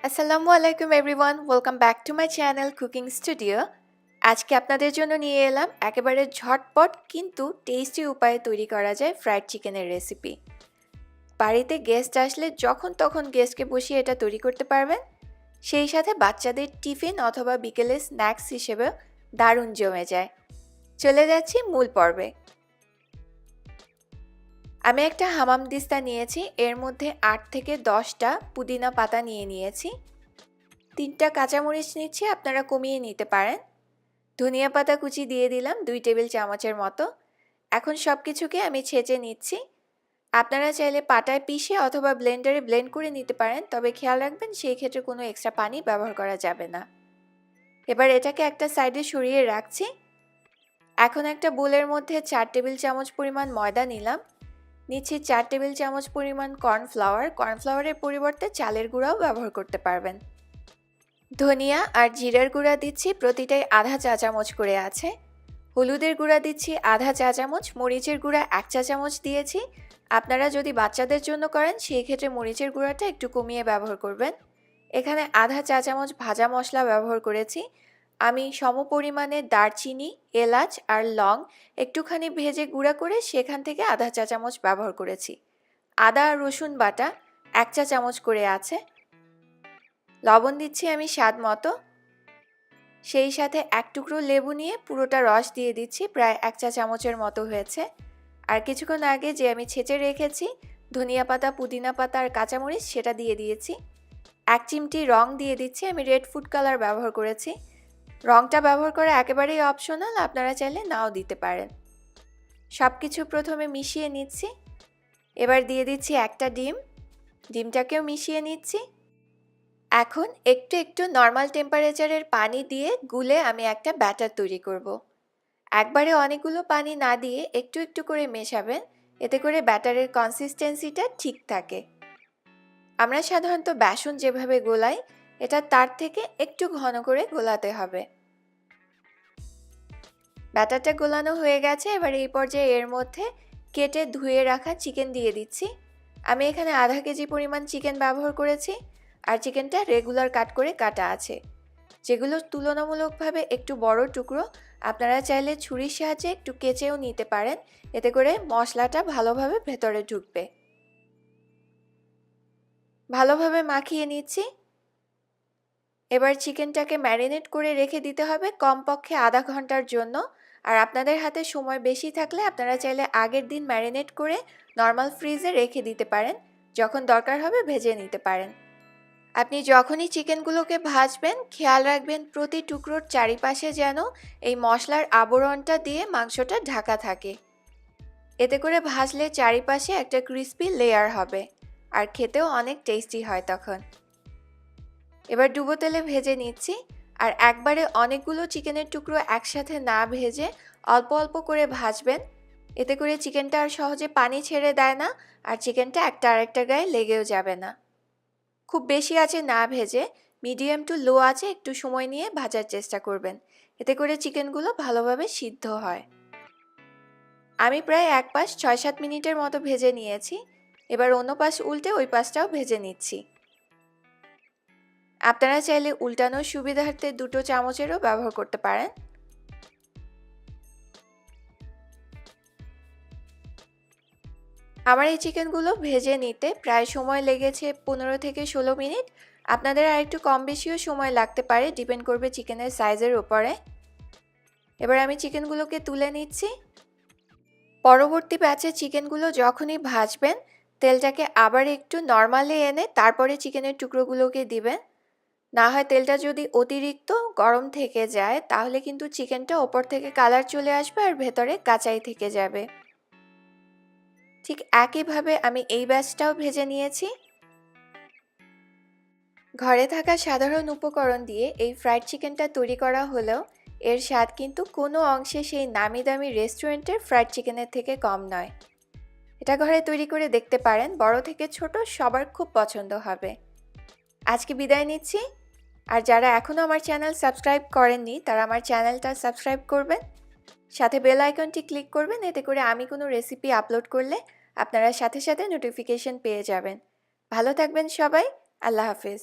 আসসালামু আলাইকুম everyone, welcome back to my channel cooking studio. আজকে আপনাদের জন্য নিয়ে এলাম একেবারে ঝটপট কিন্তু টেস্টি উপায়ে তৈরি করা যায় ফ্রাইড চিকেনের রেসিপি। বাড়িতে গেস্ট আসলে যখন তখন গেস্টকে বসিয়ে এটা তৈরি করতে পারবেন, সেই সাথে বাচ্চাদের টিফিন অথবা বিকেলে স্ন্যাক্স হিসেবে দারুণ জমে যায়। চলে যাচ্ছি মূল পর্বে। আমি একটা হামাম দিস্তা নিয়েছি, এর মধ্যে 8 থেকে 10টা পুদিনা পাতা নিয়েছি। 3টা কাঁচামরিচ নিচ্ছি, আপনারা কমিয়ে নিতে পারেন। ধনিয়া পাতা কুচি দিয়ে দিলাম 2 টেবিল চামচের মতো। এখন সব কিছুকে আমি ছেঁচে নিচ্ছি। আপনারা চাইলে পাটায় পিষে অথবা ব্লেন্ডারে ব্লেন্ড করে নিতে পারেন, তবে খেয়াল রাখবেন সেই ক্ষেত্রে কোনো এক্সট্রা পানি ব্যবহার করা যাবে না। এবার এটাকে একটা সাইডে সরিয়ে রাখছি। এখন একটা বোলের মধ্যে 4 টেবিল চামচ পরিমাণ ময়দা নিচ্ছি 4 টেবিল চামচ পরিমাণ কর্নফ্লাওয়ারের পরিবর্তে চালের গুঁড়াও ব্যবহার করতে পারবেন। ধনিয়া আর জিরার গুঁড়া দিচ্ছি, প্রতিটাই আধা চা চামচ করে আছে। হলুদের গুঁড়া দিচ্ছি আধা চা চামচ, মরিচের গুঁড়া 1 চা চামচ দিয়েছি। আপনারা যদি বাচ্চাদের জন্য করেন সেই ক্ষেত্রে মরিচের গুঁড়াটা একটু কমিয়ে ব্যবহার করবেন। এখানে আধা চা চামচ ভাজা মশলা ব্যবহার করেছি। আমি সমপরিমাণে দারচিনি, এলাচ আর লং একটুখানি ভেজে গুঁড়া করে সেখান থেকে আধা চা চামচ ব্যবহার করেছি। আদা আর রসুন বাটা 1 চা চামচ করে আছে। লবণ দিচ্ছি আমি স্বাদ মতো। সেই সাথে 1 টুকরো লেবু নিয়ে পুরোটা রস দিয়ে দিচ্ছি, প্রায় 1 চা চামচের মতো হয়েছে। আর কিছুক্ষণ আগে যে আমি ছেঁচে রেখেছি ধনিয়া পাতা, পুদিনা পাতা আর কাঁচামরিচ, সেটা দিয়ে দিয়েছি। 1 চিমটি রং দিয়ে দিচ্ছি, আমি রেড ফুড কালার ব্যবহার করেছি। রংটা ব্যবহার করা একেবারেই অপশনাল, আপনারা চাইলে নাও দিতে পারেন। সব কিছু প্রথমে মিশিয়ে নিচ্ছি। এবার দিয়ে দিচ্ছি একটা ডিমটাকেও মিশিয়ে নিচ্ছি। এখন একটু নর্মাল টেম্পারেচারের পানি দিয়ে গুলে আমি একটা ব্যাটার তৈরি করব। একবারে অনেকগুলো পানি না দিয়ে একটু করে মেশাবেন, এতে করে ব্যাটারের কনসিস্টেন্সিটা ঠিক থাকে। আমরা সাধারণত বেসন যেভাবে গোলাই, এটা তার থেকে একটু ঘন করে গোলাতে হবে। ব্যাটারটা গোলানো হয়ে গেছে। এবার এই পর্যায়ে এর মধ্যে কেটে ধুয়ে রাখা চিকেন দিয়ে দিচ্ছি। আমি এখানে আধা কেজি পরিমাণ চিকেন ব্যবহার করেছি, আর চিকেনটা রেগুলার কাট করে কাটা আছে। যেগুলো তুলনামূলকভাবে একটু বড় টুকরো, আপনারা চাইলে ছুরির সাহায্যে একটু কেচেও নিতে পারেন, এতে করে মশলাটা ভালোভাবে ভেতরে ঢুকবে। ভালোভাবে মাখিয়ে নিচ্ছি। এবার চিকেনটাকে ম্যারিনেট করে রেখে দিতে হবে কমপক্ষে আধা ঘন্টার জন্য। আর আপনাদের হাতে সময় বেশি থাকলে আপনারা চাইলে আগের দিন ম্যারিনেট করে নর্মাল ফ্রিজে রেখে দিতে পারেন, যখন দরকার হবে ভেজে নিতে পারেন। আপনি যখনই চিকেনগুলোকে ভাজবেন খেয়াল রাখবেন প্রতি টুকরোর চারিপাশে যেন এই মশলার আবরণটা দিয়ে মাংসটা ঢাকা থাকে। এতে করে ভাজলে চারিপাশে একটা ক্রিস্পি লেয়ার হবে, আর খেতেও অনেক টেস্টি হয় তখন। এবার ডুবো তেলে ভেজে নিচ্ছি। আর একবারে অনেকগুলো চিকেনের টুকরো একসাথে না ভেজে অল্প অল্প করে ভাজবেন, এতে করে চিকেনটা আর সহজে পানি ছেড়ে দেয় না, আর চিকেনটা একটা আরেকটা গায়ে লেগেও যাবে না। খুব বেশি আঁচে না ভেজে মিডিয়াম টু লো আঁচে একটু সময় নিয়ে ভাজার চেষ্টা করবেন, এতে করে চিকেনগুলো ভালোভাবে সিদ্ধ হয়। আমি প্রায় এক পাশ 6-7 মিনিটের মতো ভেজে নিয়েছি। এবার অন্য পাশ উল্টে ওই পাশটাও ভেজে নিচ্ছি। আপনারা চাইলে উল্টানোর সুবিধার্থে 2 চামচেরও ব্যবহার করতে পারেন। আমার এই চিকেনগুলো ভেজে নিতে প্রায় সময় লেগেছে 15 থেকে 16 মিনিট। আপনাদের আর একটু কম বেশিও সময় লাগতে পারে, ডিপেন্ড করবে চিকেনের সাইজের উপরে। এবার আমি চিকেনগুলোকে তুলে নিচ্ছি। পরবর্তী ব্যাচে চিকেনগুলো যখনই ভাজবেন তেলটাকে আবার একটু নর্মালে এনে তারপরে চিকেনের টুকরোগুলোকে দিবেন। না হয় তেলটা যদি অতিরিক্ত গরম থেকে যায় তাহলে কিন্তু চিকেনটা ওপর থেকে কালার চলে আসবে আর ভেতরে কাঁচাই থেকে যাবে। ঠিক একইভাবে আমি এই ব্যাচটাও ভেজে নিয়েছি। ঘরে থাকা সাধারণ উপকরণ দিয়ে এই ফ্রাইড চিকেনটা তৈরি করা হলেও এর স্বাদ কিন্তু কোনো অংশে সেই নামি দামি রেস্টুরেন্টের ফ্রাইড চিকেনের থেকে কম নয়। এটা ঘরে তৈরি করে দেখতে পারেন, বড় থেকে ছোট সবার খুব পছন্দ হবে। আজকে বিদায় নিচ্ছি। আর যারা এখনও আমার চ্যানেল সাবস্ক্রাইব করেননি তারা আমার চ্যানেলটা সাবস্ক্রাইব করবেন, সাথে বেল আইকনটি ক্লিক করবেন, এতে করে আমি কোনো রেসিপি আপলোড করলে আপনারা সাথে সাথে নোটিফিকেশন পেয়ে যাবেন। ভালো থাকবেন সবাই। আল্লাহ হাফেজ।